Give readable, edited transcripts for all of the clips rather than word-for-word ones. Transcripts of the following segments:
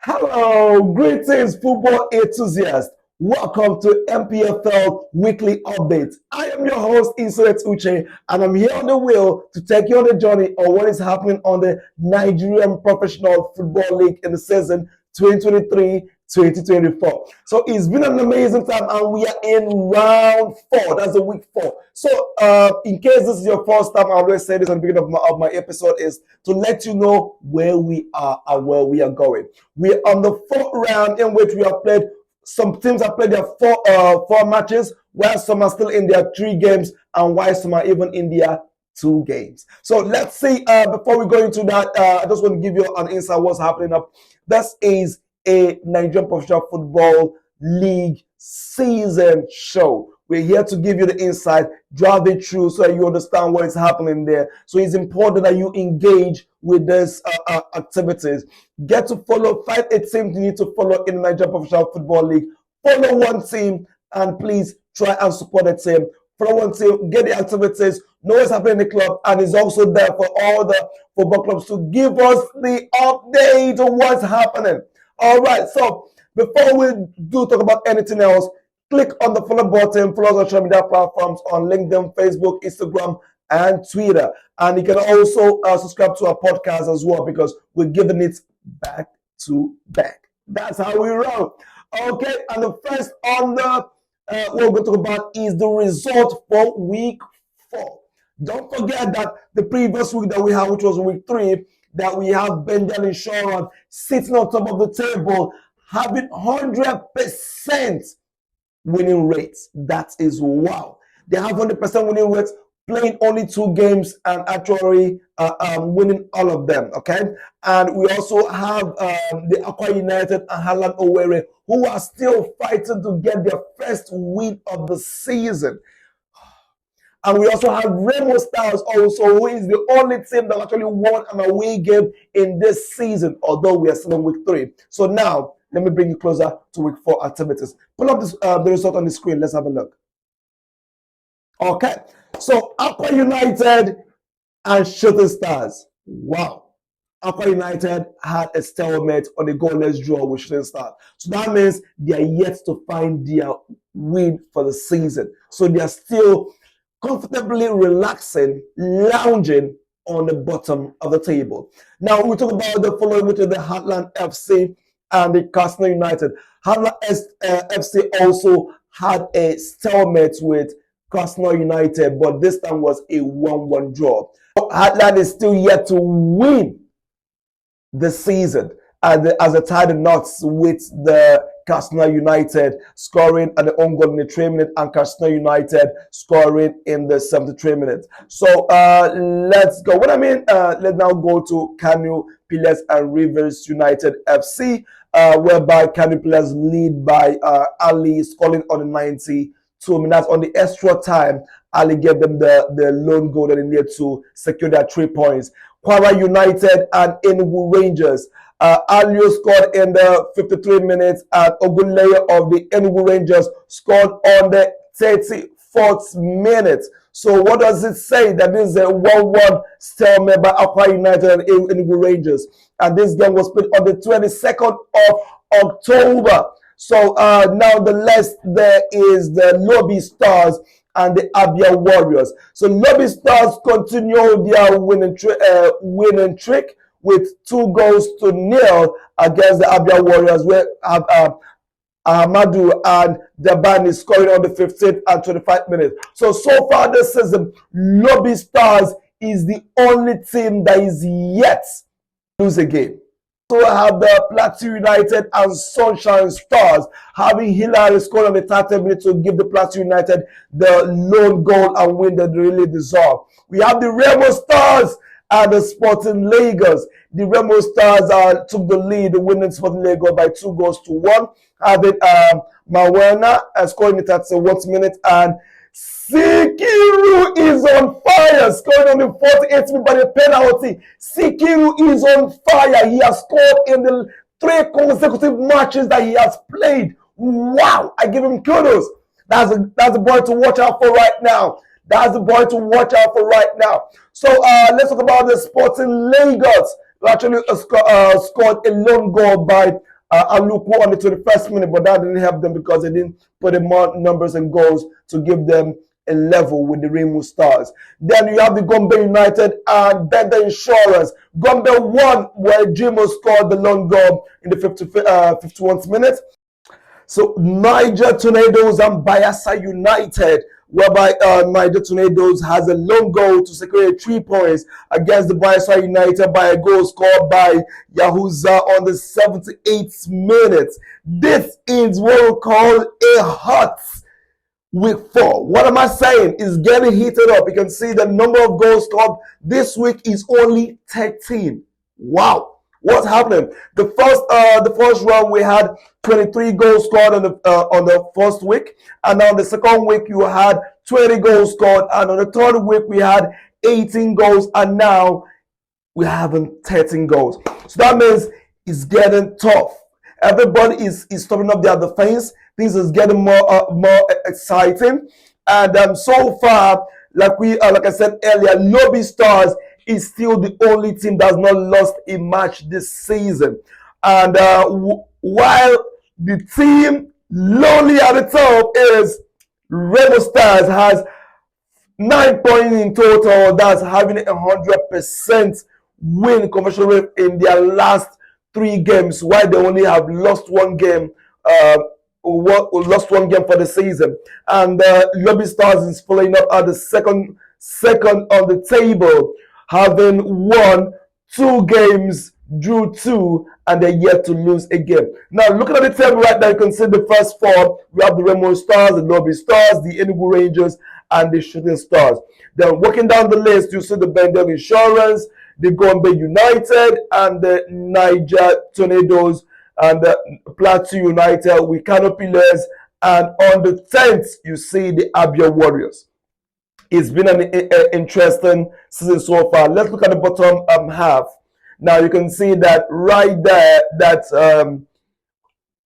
Hello, greetings, football enthusiasts. Welcome to NPFL Weekly Updates. I am your host, Insonet Uche, and I'm here on the wheel to take you on the journey of what is happening on the Nigerian Professional Football League in the season 2023-2024. So it's been an amazing time, and we are in round 4. That's the week 4. So in case this is your first time, I always say this at the beginning of my episode, is to let you know where we are and where we are going. We are on the 4th round, in which we have played. Some teams have played their four matches, while some are still in their 3 games, and while some are even in their 2 games. So let's see. Before we go into that, I just want to give you an insight what's happening up. This is a Nigerian Professional Football League season show. We're here to give you the insight, drive it through so that you understand what is happening there. So it's important that you engage with these activities. Get to follow 5 teams you need to follow in the Nigerian Professional Football League. Follow one team and please try and support the team. Follow one team, get the activities, know what's happening in the club, and it's also there for all the football clubs to give us the update on what's happening. All right, so before we do talk about anything else, click on the follow button, follow us on social media platforms on LinkedIn, Facebook, Instagram, and Twitter. And you can also subscribe to our podcast as well, because we're giving it back to back. That's how we roll. Okay, and the first on the what we're going to talk about is the result for week 4. Don't forget that the previous week that we had, which was week 3, that we have Benjamin Insurance sitting on top of the table, having 100% winning rates. That is wow. They have 100% winning rates, playing only 2 games and actually winning all of them. Okay, and we also have the Aqua United and Harland Owerri, who are still fighting to get their first win of the season. And we also have Remo Stars also, who is the only team that actually won an away game in this season, although we are still in week 3. So now, let me bring you closer to week 4 activities. Pull up this, the result on the screen. Let's have a look. Okay, so Aqua United and Shooting Stars. Wow. Aqua United had a stalemate on a goalless draw with Shooting Stars. So that means they are yet to find their win for the season. So they are still comfortably relaxing, lounging on the bottom of the table. Now we talk about the following, which is the Heartland FC and the Casino United. Heartland FC also had a stalemate with Casino United, but this time was a 1-1 draw. Heartland is still yet to win the season as a tie the knots with the Casino United, scoring at the own goal in the 3 minutes, and Casino United scoring in the 73 minutes. So let's go. Let's now go to Kano Pillars and Rivers United FC, whereby Kano Pillars lead by Ali scoring on the 92 minutes. On the extra time, Ali gave them the lone goal that they needed to secure their 3 points. Kwara United and Enugu Rangers. Alio scored in the 53 minutes, and Ogunleye of the Enugu Rangers scored on the 34th minute. So what does it say? That this is a 1-1 stalemate by Aqua United and Enugu Rangers. And this game was played on the 22nd of October. So now the list there is the Lobby Stars and the Abia Warriors. So Lobby Stars continue their winning trick with 2-0 against the Abia Warriors, where Ahmadu and Dabani scoring on the 15th and 25th minutes. So far this season, Lobby Stars is the only team that is yet to lose a game. So I have the Plateau United and Sunshine Stars having Hillary scored on the 30th minute to give the Plateau United the lone goal and win that they really deserve. We have the Remo Stars and the Sporting Lagos. The Remo Stars took the lead, winning Sporting Lagos by 2-1, having Mawena scoring it at the 1st minute, and Sikiru is on fire, scoring on the 48th minute by the penalty. Sikiru is on fire. He has scored in the 3 consecutive matches that he has played. Wow, I give him kudos. That's a boy to watch out for right now. That's the boy to watch out for right now. So let's talk about the Sporting Lagos, who actually scored a lone goal by Aluku on the 21st minute, but that didn't help them because they didn't put in more numbers and goals to give them a level with the Rainbow Stars. Then you have the Gombe United and Bender Insurance. Gombe won where Jimo scored the long goal in the 51st minute. So Niger Tornadoes and Bayelsa United, whereby Niger Tornadoes has a long goal to secure 3 points against the Bayelsa United by a goal scored by Yahuza on the 78th minute. This is what we call a hot week 4. What am I saying? It's getting heated up. You can see the number of goals scored this week is only 13. Wow. What's happening? The first round we had 23 goals scored on the first week, and on the second week you had 20 goals scored, and on the third week we had 18 goals, and now we're having 13 goals. So that means it's getting tough. Everybody is stopping up their defense. Things is getting more exciting, and so far, like I said earlier, Lobby Stars is still the only team that's not lost a match this season. And while the team lonely at the top is Rainbow Stars, has 9 points in total. That's having 100% win conversion rate in their last 3 games, while they only have lost one game. Lost one game for the season. And Lobby Stars is following up at the second on the table, having won 2 games, drew 2, and they're yet to lose a game. Now, looking at the table right now, you can see the first 4. We have the Rainbow Stars, the Lobby Stars, the Enugu Rangers, and the Shooting Stars. Then, walking down the list, you see the Bendel Insurance, the Gombe United, and the Niger Tornadoes, and the Plateau United with Canopy Pillars. And on the 10th, you see the Abia Warriors. It's been an interesting season so far. Let's look at the bottom half. Now you can see that right there that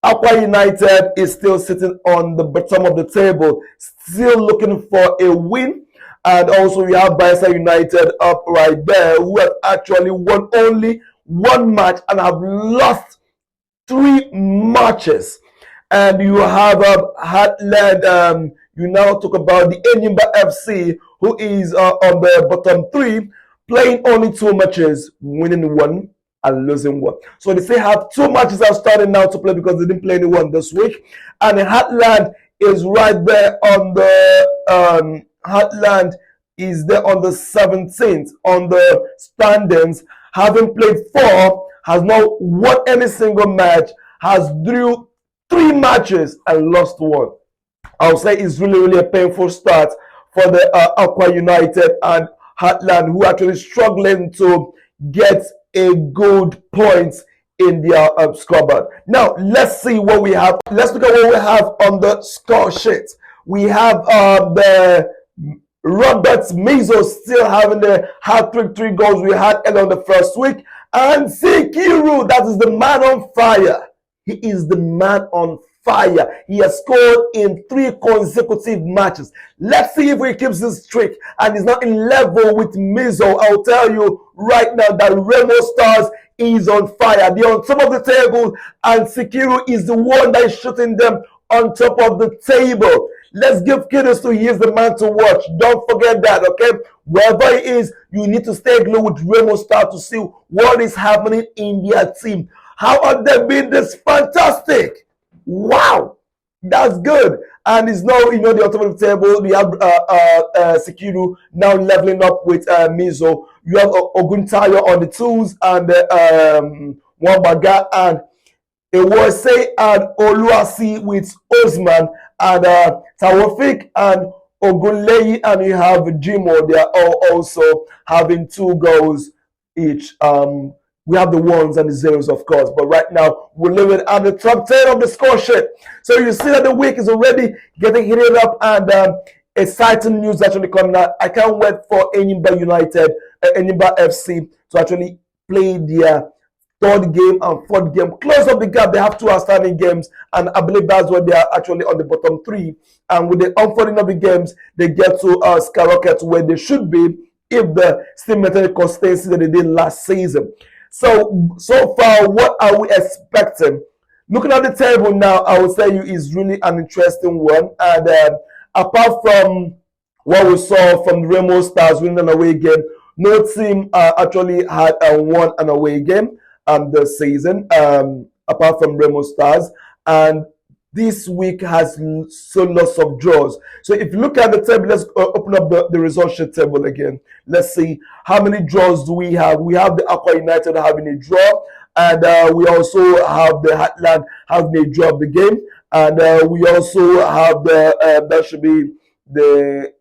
Aqua United is still sitting on the bottom of the table, still looking for a win. And also we have Bayelsa United up right there, who have actually won only 1 match and have lost 3 matches. And you have Heartland. You now talk about the Enyimba FC, who is on the bottom 3, playing only 2 matches, winning 1 and losing 1. So they say have 2 matches are starting now to play because they didn't play anyone this week. And Heartland is right there on the Heartland is there on the 17th on the standings, having played 4, has not won any single match, has drew 3 matches and lost 1. I would say it's really a painful start for the Aqua United and Heartland, who are actually struggling to get a good points in their scoreboard. Now, let's see what we have. Let's look at what we have on the score sheet. We have the Roberts Mezo still having the hat-trick 3 goals we had earlier on the first week. And Sikiru, that is the man on fire. He is the man on fire. He has scored in 3 consecutive matches. Let's see if he keeps this streak and is not in level with Mizo. I'll tell you right now that Rainbow Stars is on fire. They're on top of the table, and Sikiru is the one that is shooting them on top of the table. Let's give kudos to he is the man to watch. Don't forget that, okay? Wherever he is, you need to stay glued with Rainbow Stars to see what is happening in their team. How are they being this fantastic? Wow, that's good. And it's now, they're on top of the table. We have Sikiru now leveling up with Mizo. You have Oguntayo on the 2s and Wambaga and Ewose and Oluwasi with Osman and Tawafik and Ogunleyi, and you have Jimo. They are all also having 2 goals each. We have the 1s and the 0s, of course, but right now we're living at the top 10 of the score sheet. So you see that the week is already getting heated up, and exciting news actually coming out. I can't wait for Enyimba United, Enyimba FC to actually play their 3rd game and 4th game. Close up the gap. They have 2 outstanding games, and I believe that's why they are actually on the bottom 3. And with the unfolding of the games, they get to skyrocket where they should be if they still maintain the consistency that they did last season. So far, what are we expecting? Looking at the table now, I would say you is really an interesting one. And apart from what we saw from the Remo Stars winning an away game, no team actually had won an away game this season, apart from Remo Stars. And this week has so lots of draws. So if you look at the table, let's open up the result sheet table again. Let's see how many draws do we have. We have the Aqua United having a draw, and we also have the Heartland having a draw of the game, and we also have that should be the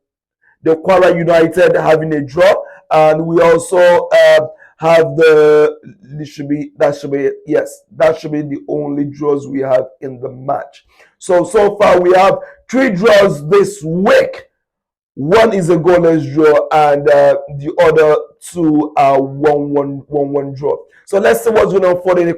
Quara United having a draw, and we also have that should be the only draws we have in the match. So far we have 3 draws this week. One is a goalless draw, and the other 2 are 1-1 draw. So let's see what's going to unfold in the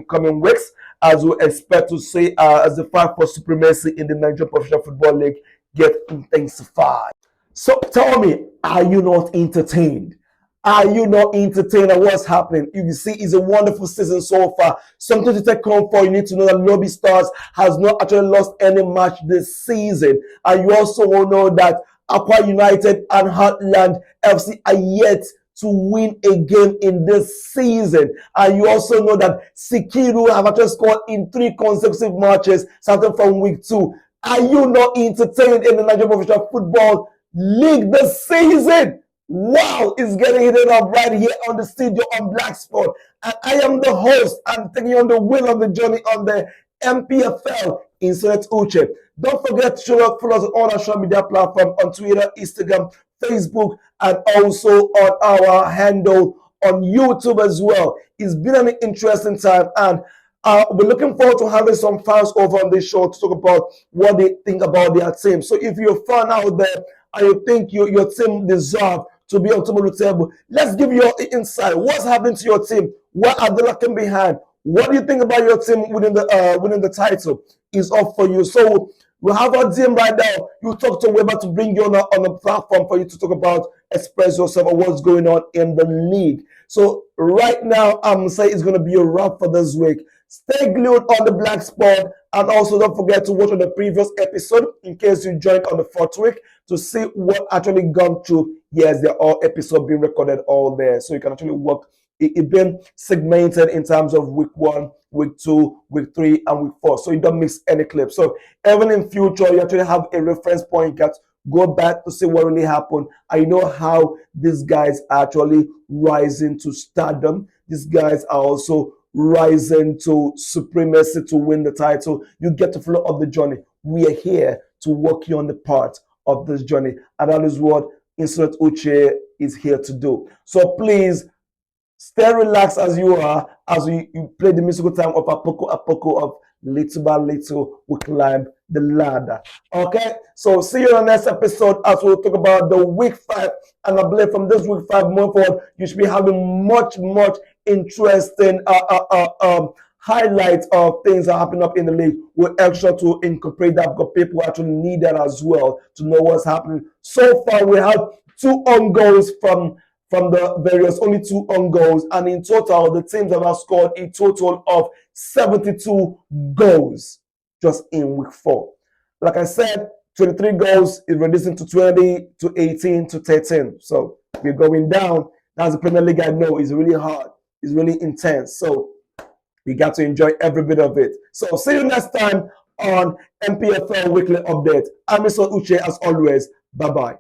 coming weeks, as we expect to see as the fight for supremacy in the Nigerian Professional Football League get intensified. So tell me, are you not entertained? Are you not entertained at what's happening? You can see it's a wonderful season so far. Something to take comfort. You need to know that Lobby Stars has not actually lost any match this season. And you also will know that Aqua United and Heartland FC are yet to win a game in this season. And you also know that Sikiru have actually scored in 3 consecutive matches starting from week 2. Are you not entertained in the Nigerian Professional Football League this season? Wow, it's getting heated up right here on the studio on Black Sport. And I am the host. I'm taking you on the wheel of the journey on the NPFL Insonet Uche. Don't forget to follow us on all our social media platforms on Twitter, Instagram, Facebook, and also on our handle on YouTube as well. It's been an interesting time, and we're looking forward to having some fans over on this show to talk about what they think about their team. So if you're a fan out there and you think your team deserves to be on top of the table, let's give you your insight. What's happening to your team? What are they looking behind? What do you think about your team winning the title? Is up for you. So we have our team right now. You talk to Weber to bring you on the platform for you to talk about, express yourself on what's going on in the league. So right now, I'm saying it's going to be a wrap for this week. Stay glued on the Black Sport, and also don't forget to watch on the previous episode in case you joined on the 4th week to see what actually gone through. Yes, they're all episodes being recorded all there, so you can actually work. It been segmented in terms of week 1, week 2, week 3, and week 4, so you don't miss any clips. So even in future, you actually have a reference point. You can go back to see what really happened. I know how these guys are actually rising to stardom. These guys are also rising to supremacy to win the title. You get to follow up the journey. We are here to walk you on the part of this journey, and that is what Insonet Uche is here to do. So please stay relaxed as you are, as you play the musical time of Apoko of little by little we climb the ladder. Okay, so see you on the next episode as we'll talk about the week 5, and I believe from this week 5 moving forward, you should be having much interesting highlights of things that are happening up in the league. We're extra to incorporate that because people actually need that as well to know what's happening. So far, we have 2 own goals from the various, only 2 own goals, and in total, the teams have scored a total of 72 goals just in week 4. Like I said, 23 goals is reducing to 20 to 18 to 13. So we're going down. That's the Premier League. I know is really hard. It's really intense. So you got to enjoy every bit of it. So see you next time on NPFL Weekly Update. I'm Mr. Uche as always. Bye-bye.